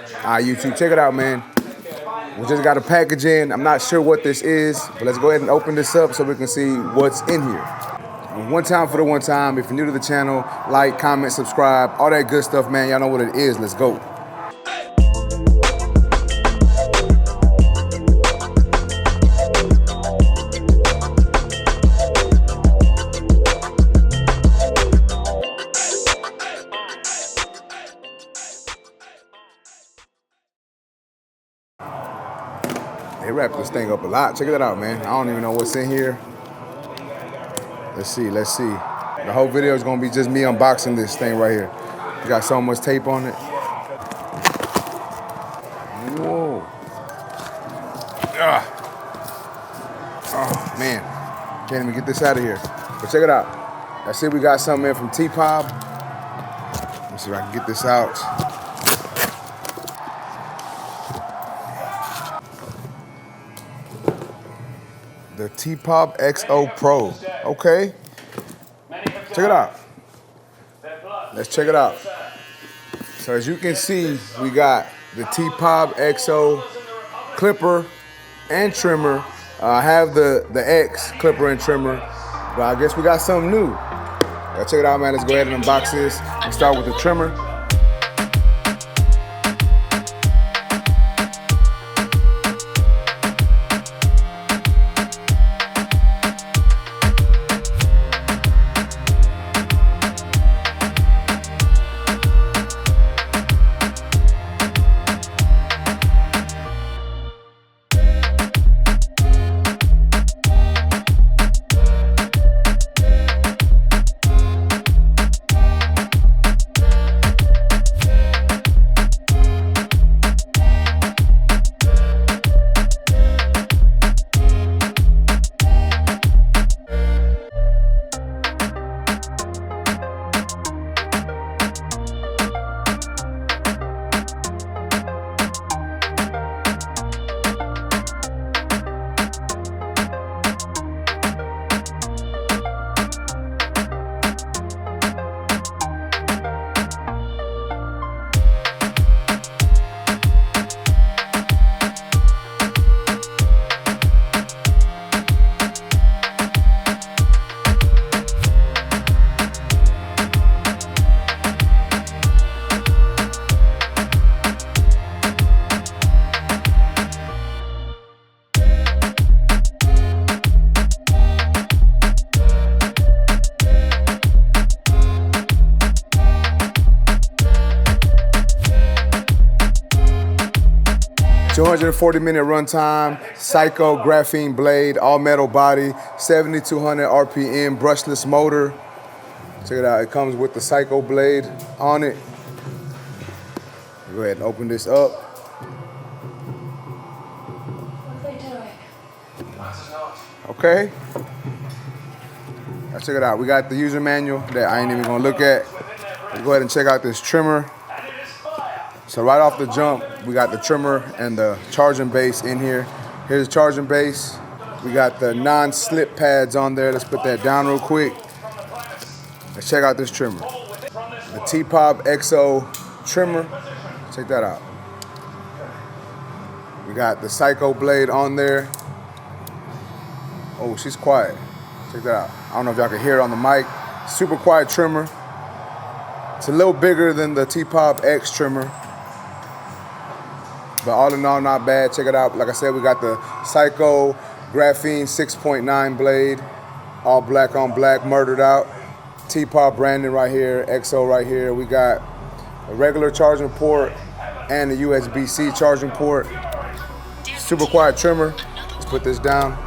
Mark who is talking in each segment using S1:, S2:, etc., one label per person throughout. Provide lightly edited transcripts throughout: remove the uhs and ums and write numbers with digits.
S1: YouTube, check it out, man. We just got a package in. I'm not sure what this is, but let's go ahead and open this up so we can see what's in here. And one time for the one time, if you're new to the channel, like, comment, subscribe, all that good stuff, man. Y'all know what it is. Let's go. They wrapped this thing up a lot. Check it out, man. I don't even know what's in here. Let's see. The whole video is gonna be just me unboxing this thing right here. You got so much tape on it. Whoa. Oh, man. Can't even get this out of here. But check it out. I see we got something in from TPOB. Let me see if I can get this out. The TPOB XO Pro. Okay. Check it out. Let's check it out. So as you can see, we got the TPOB XO clipper and trimmer. I have the X clipper and trimmer, but I guess we got something new. Check it out, man. Let's go ahead and unbox this and start with the trimmer. 240-minute runtime, Psycho graphene blade, all metal body, 7,200 RPM, brushless motor. Check it out, it comes with the Psycho blade on it. Go ahead and open this up.
S2: What are they doing?
S1: Okay. Now check it out, we got the user manual that I ain't even gonna look at. Let's go ahead and check out this trimmer. So right off the jump, we got the trimmer and the charging base in here. Here's the charging base. We got the non-slip pads on there. Let's put that down real quick. Let's check out this trimmer. The TPOB XO trimmer. Check that out. We got the Psycho blade on there. Oh, she's quiet. Check that out. I don't know if y'all can hear it on the mic. Super quiet trimmer. It's a little bigger than the TPOB X trimmer. But all in all, not bad. Check it out. Like I said, we got the Psycho graphene 6.9 blade. All black on black, murdered out. TPOB branding right here, XO right here. We got a regular charging port and a USB-C charging port. Super quiet trimmer. Let's put this down.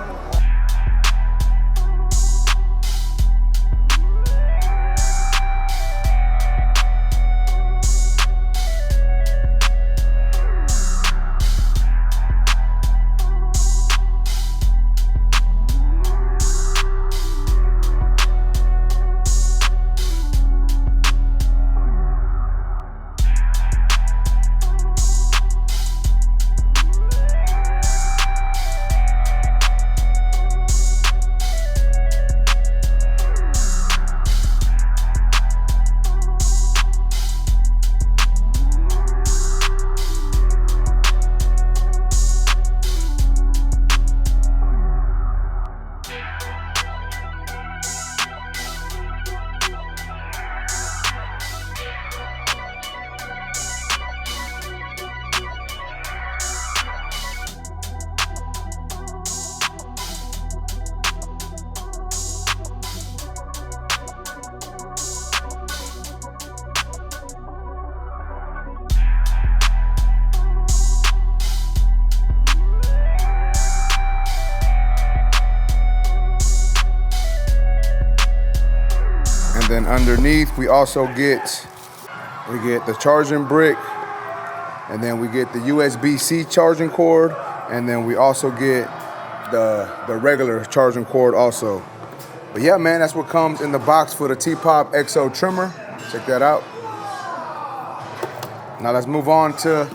S1: And then underneath, we also get the charging brick, and then we get the USB-C charging cord, and then we also get the regular charging cord also. But yeah, man, that's what comes in the box for the TPOB XO trimmer. Check that out. Now let's move on to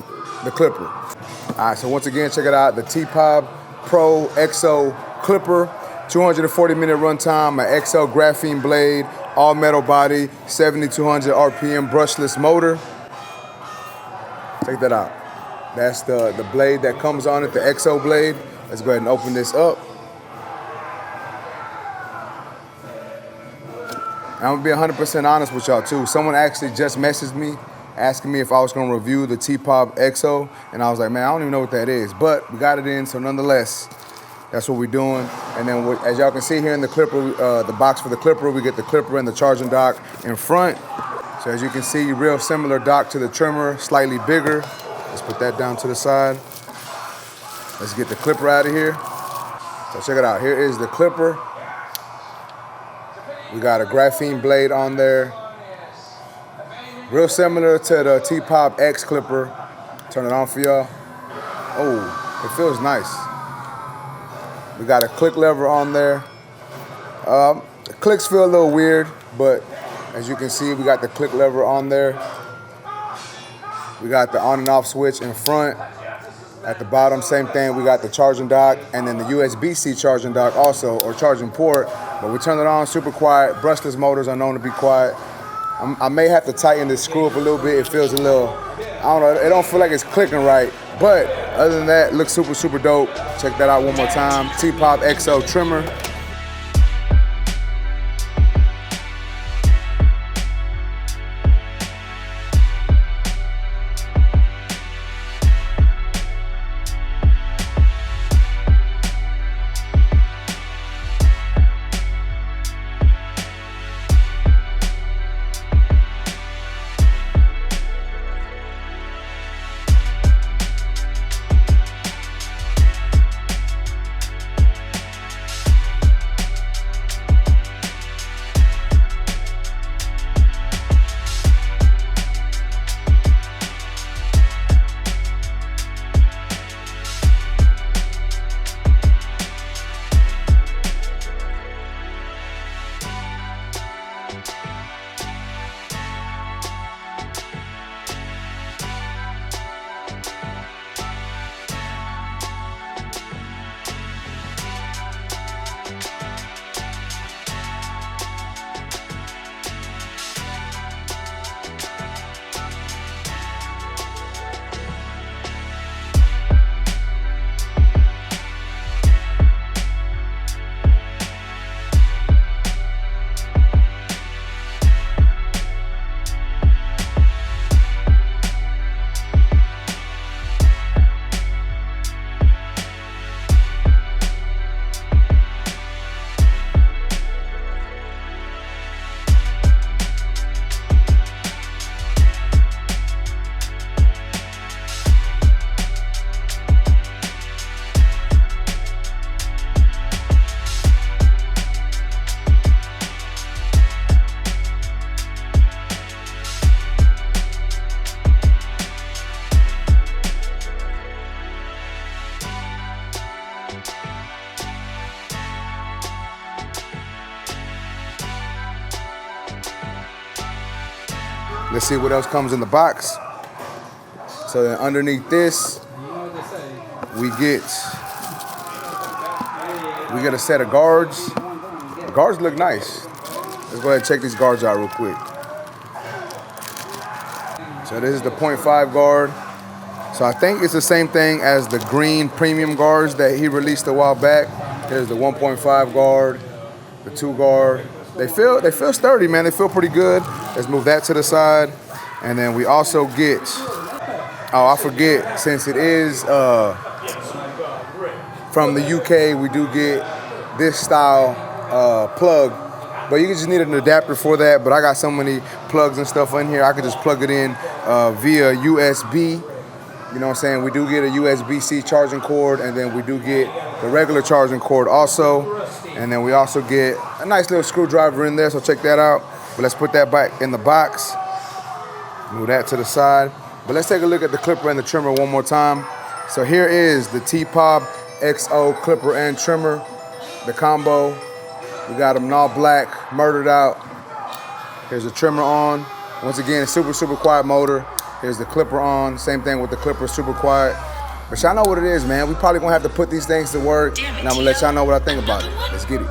S1: the clipper. All right, so once again, check it out, the TPOB Pro XO clipper, 240-minute runtime, an XO graphene blade, all metal body, 7,200 RPM brushless motor. Check that out. That's the blade that comes on it, the XO blade. Let's go ahead and open this up. And I'm gonna be 100% honest with y'all too. Someone actually just messaged me asking me if I was gonna review the TPOB XO, and I was like, man, I don't even know what that is, but we got it in, so nonetheless, that's what we're doing. And then as y'all can see here in the clipper, the box for the clipper, we get the clipper and the charging dock in front. So as you can see, real similar dock to the trimmer, slightly bigger. Let's put that down to the side. Let's get the clipper out of here. So check it out, here is the clipper. We got a graphene blade on there. Real similar to the TPOB X clipper. Turn it on for y'all. Oh, it feels nice. We got a click lever on there. The clicks feel a little weird, but as you can see, we got the click lever on there. We got the on and off switch in front. At the bottom, same thing, we got the charging dock and then the USB-C charging dock also, or charging port. But we turn it on, super quiet. Brushless motors are known to be quiet. I may have to tighten this screw up a little bit. It feels a little, I don't know, it don't feel like it's clicking right. But other than that, it looks super, super dope. Check that out one more time. TPOB XO trimmer. Let's see what else comes in the box. So then underneath this, we get a set of guards. The guards look nice. Let's go ahead and check these guards out real quick. So this is the 0.5 guard. So I think it's the same thing as the green premium guards that he released a while back. Here's the 1.5 guard, the 2 guard. They feel sturdy, man. They feel pretty good. Let's move that to the side. And then we also get, oh, I forget, since it is from the UK, we do get this style plug. But you just need an adapter for that. But I got so many plugs and stuff in here, I could just plug it in via USB. You know what I'm saying? We do get a USB-C charging cord, and then we do get the regular charging cord also. And then we also get a nice little screwdriver in there, so check that out. But let's put that back in the box. Move that to the side. But let's take a look at the clipper and the trimmer one more time. So here is the TPOB XO clipper and trimmer, the combo. We got them all black, murdered out. Here's the trimmer on. Once again, super quiet motor. Here's the clipper on. Same thing with the clipper, super quiet. But y'all know what it is, man. We probably gonna have to put these things to work, and I'm gonna let y'all know what I think about it. Let's get it.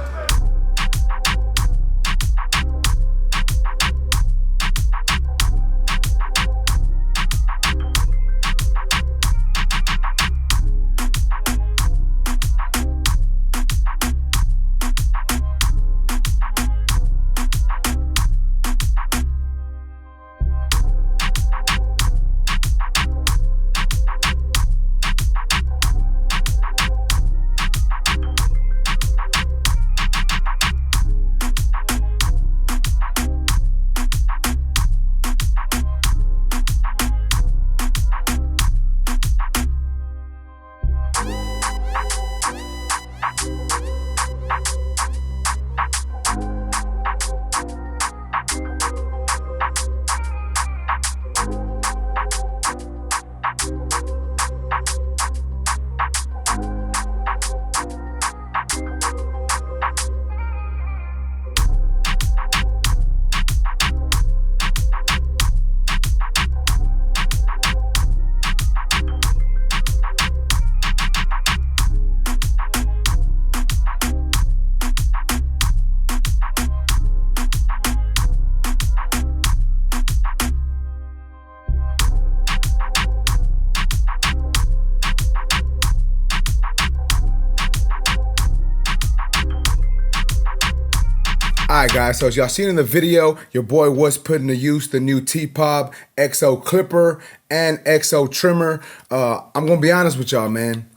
S1: All right, guys, so as y'all seen in the video, your boy was putting to use the new TPOB XO clipper and XO trimmer. I'm gonna be honest with y'all, man.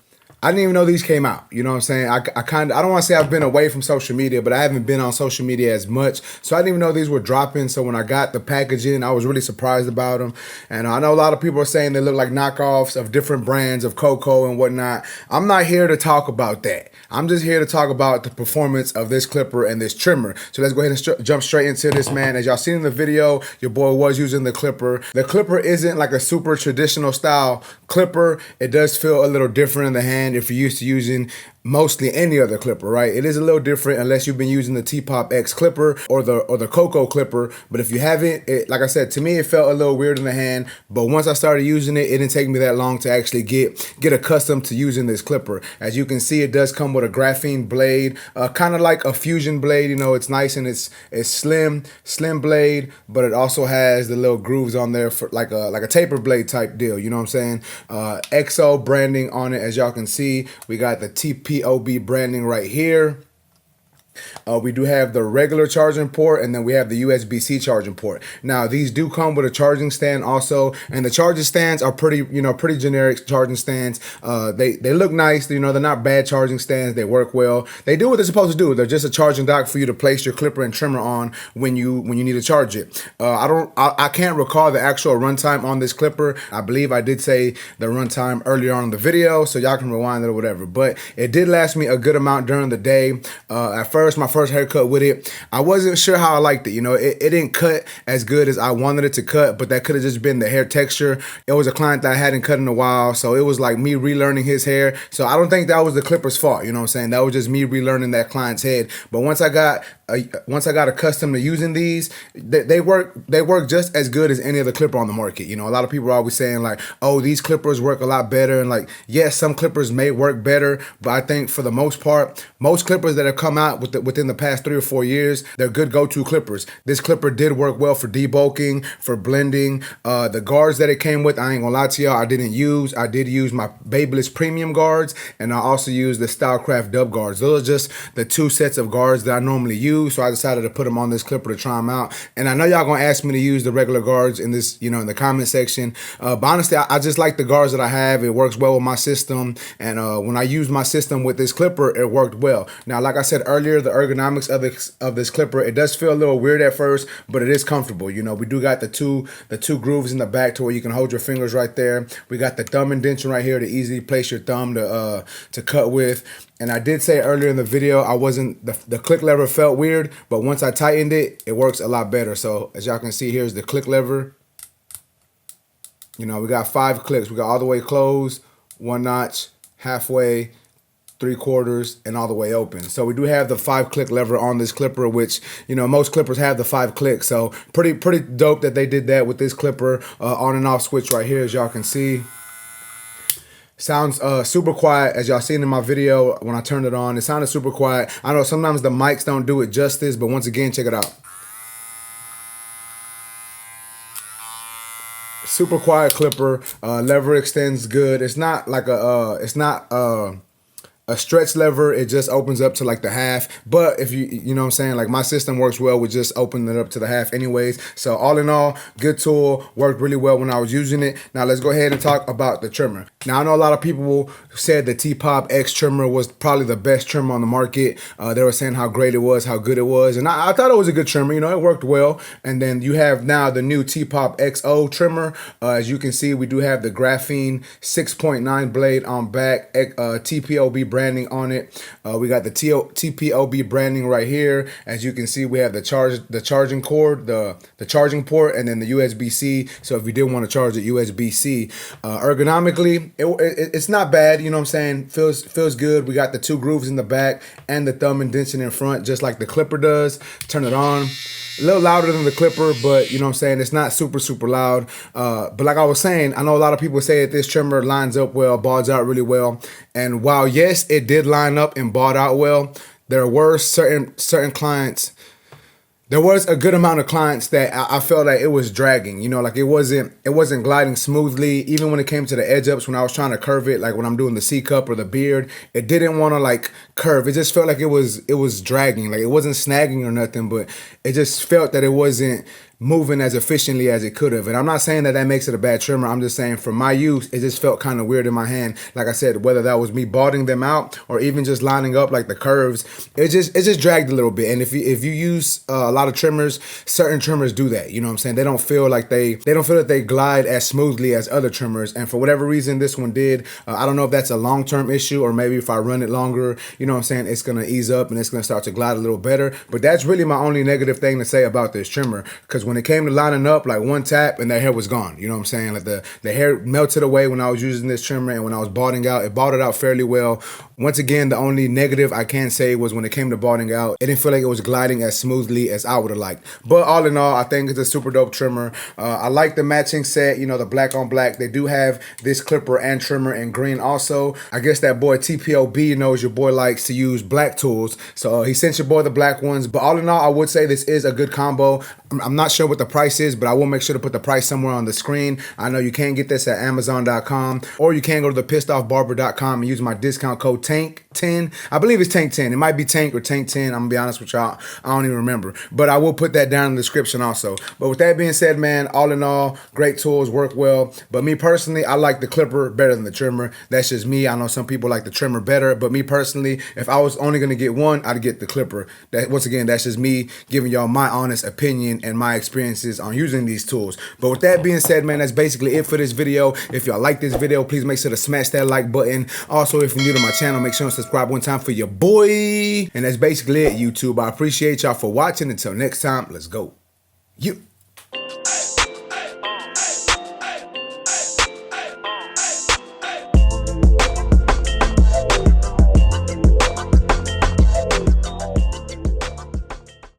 S1: I didn't even know these came out. You know what I'm saying? I don't want to say I've been away from social media, but I haven't been on social media as much. So I didn't even know these were dropping. So when I got the packaging, I was really surprised about them. And I know a lot of people are saying they look like knockoffs of different brands of cocoa and whatnot. I'm not here to talk about that. I'm just here to talk about the performance of this clipper and this trimmer. So let's go ahead and jump straight into this, man. As y'all seen in the video, your boy was using the clipper. The clipper isn't like a super traditional style clipper. It does feel a little different in the hand if you're used to using mostly any other clipper, right? It is a little different unless you've been using the TPOB X clipper or the Cocoa clipper. But if you haven't, like I said, to me it felt a little weird in the hand. But once I started using it, it didn't take me that long to actually get accustomed to using this clipper. As you can see, it does come with a graphene blade, kind of like a fusion blade. You know, it's nice and it's slim blade, but it also has the little grooves on there for like a taper blade type deal. You know what I'm saying? XO branding on it, as y'all can see. We got the TPOB branding right here. We do have the regular charging port, and then we have the USB-C charging port. Now, these do come with a charging stand also, and the charging stands are pretty generic charging stands. They look nice, you know, they're not bad charging stands. They work well. They do what they're supposed to do. They're just a charging dock for you to place your clipper and trimmer on when you need to charge it. I can't recall the actual runtime on this clipper. I believe I did say the runtime earlier on in the video, so y'all can rewind it or whatever. But it did last me a good amount during the day. At first, my first haircut with it, I wasn't sure how I liked it. You know, it didn't cut as good as I wanted it to cut, but that could have just been the hair texture. It was a client that I hadn't cut in a while, so it was like me relearning his hair. So I don't think that was the clipper's fault. You know what I'm saying? That was just me relearning that client's head. But once I got accustomed to using these, they work just as good as any other clipper on the market. You know, a lot of people are always saying like, oh, these clippers work a lot better, and like, yes, some clippers may work better, but I think for the most part, most clippers that have come out within the past 3 or 4 years, they're good go-to clippers. This clipper did work well for debulking, for blending. The guards that it came with, I ain't gonna lie to y'all, I didn't use. I did use my Babyliss premium guards, and I also used the Stylecraft dub guards. Those are just the 2 sets of guards that I normally use, so I decided to put them on this clipper to try them out. And I know y'all gonna ask me to use the regular guards in this, you know, in the comment section. But honestly, I just like the guards that I have. It works well with my system, and when I used my system with this clipper, it worked well. Now, like I said earlier, the ergonomics of this clipper. It does feel a little weird at first, but it is comfortable. You know, we do got the two grooves in the back to where you can hold your fingers right there. We got the thumb indentation right here to easily place your thumb to cut with. And I did say earlier in the video, the click lever felt weird, but once I tightened it, it works a lot better. So as y'all can see, here's the click lever. You know, we got 5 clicks. We got all the way closed, 1 notch, halfway, 3/4, and all the way open. So we do have the 5-click lever on this clipper, which, you know, most clippers have the 5 clicks. So pretty dope that they did that with this clipper. On and off switch right here, as y'all can see. Sounds super quiet, as y'all seen in my video when I turned it on. It sounded super quiet. I know sometimes the mics don't do it justice, but once again, check it out. Super quiet clipper. Lever extends good. It's not like a stretch lever. It just opens up to like the half. But if you know what I'm saying, like my system works well with just opening it up to the half anyways. So all in all, good tool, worked really well when I was using it. Now let's go ahead and talk about the trimmer. Now I know a lot of people said the TPOB XO trimmer was probably the best trimmer on the market. They were saying how great it was, how good it was. And I thought it was a good trimmer, you know, it worked well. And then you have now the new TPOB XO trimmer. As you can see, we do have the graphene 6.9 blade on back, TPOB branding on it. We got the TPOB branding right here. As you can see, we have the charging cord, the charging port, and then the USB-C. So if you did want to charge it, USB-C. Ergonomically, it's not bad. You know what I'm saying? Feels good. We got the 2 grooves in the back and the thumb indentation in front, just like the clipper does. Turn it on. A little louder than the clipper, but you know what I'm saying? It's not super loud. But like I was saying, I know a lot of people say that this trimmer lines up well, balls out really well. And while yes, it did line up and balled out well, there were certain clients. There was a good amount of clients that I felt like it was dragging, you know, like it wasn't gliding smoothly. Even when it came to the edge ups, when I was trying to curve it, like when I'm doing the C cup or the beard, it didn't want to like curve. It just felt like it was dragging, like it wasn't snagging or nothing, but it just felt that it wasn't moving as efficiently as it could have. And I'm not saying that makes it a bad trimmer. I'm just saying for my use, it just felt kind of weird in my hand. Like I said, whether that was me balding them out or even just lining up like the curves, it just dragged a little bit. And if you use a lot of trimmers, certain trimmers do that. You know what I'm saying? They don't feel like they glide as smoothly as other trimmers. And for whatever reason, this one did. I don't know if that's a long-term issue or maybe if I run it longer, you know what I'm saying, it's gonna ease up and it's gonna start to glide a little better. But that's really my only negative thing to say about this trimmer, because when it came to lining up, like one tap and that hair was gone. You know what I'm saying? Like the hair melted away when I was using this trimmer, and when I was balding out, it balded out fairly well. Once again, the only negative I can say was when it came to balding out, it didn't feel like it was gliding as smoothly as I would have liked. But all in all, I think it's a super dope trimmer. I like the matching set, you know, the black on black. They do have this clipper and trimmer in green also. I guess that boy TPOB knows your boy likes to use black tools, so he sent your boy the black ones. But all in all, I would say this is a good combo. I'm not sure what the price is, but I will make sure to put the price somewhere on the screen. I know you can get this at Amazon.com, or you can go to the pissedoffbarber.com and use my discount code TANK10. I believe it's TANK10. It might be Tank or Tank10. I'm gonna be honest with y'all, I don't even remember, but I will put that down in the description also. But with that being said, man, all in all, great tools, work well. But me personally, I like the clipper better than the trimmer. That's just me. I know some people like the trimmer better, but me personally, if I was only gonna get one, I'd get the clipper. That, once again, that's just me giving y'all my honest opinion and my experiences on using these tools. But with that being said, man, that's basically it for this video. If y'all like this video, please make sure to smash that like button. Also, if you're new to my channel, make sure to subscribe one time for your boy. And that's basically it, YouTube. I appreciate y'all for watching. Until next time, let's go. You.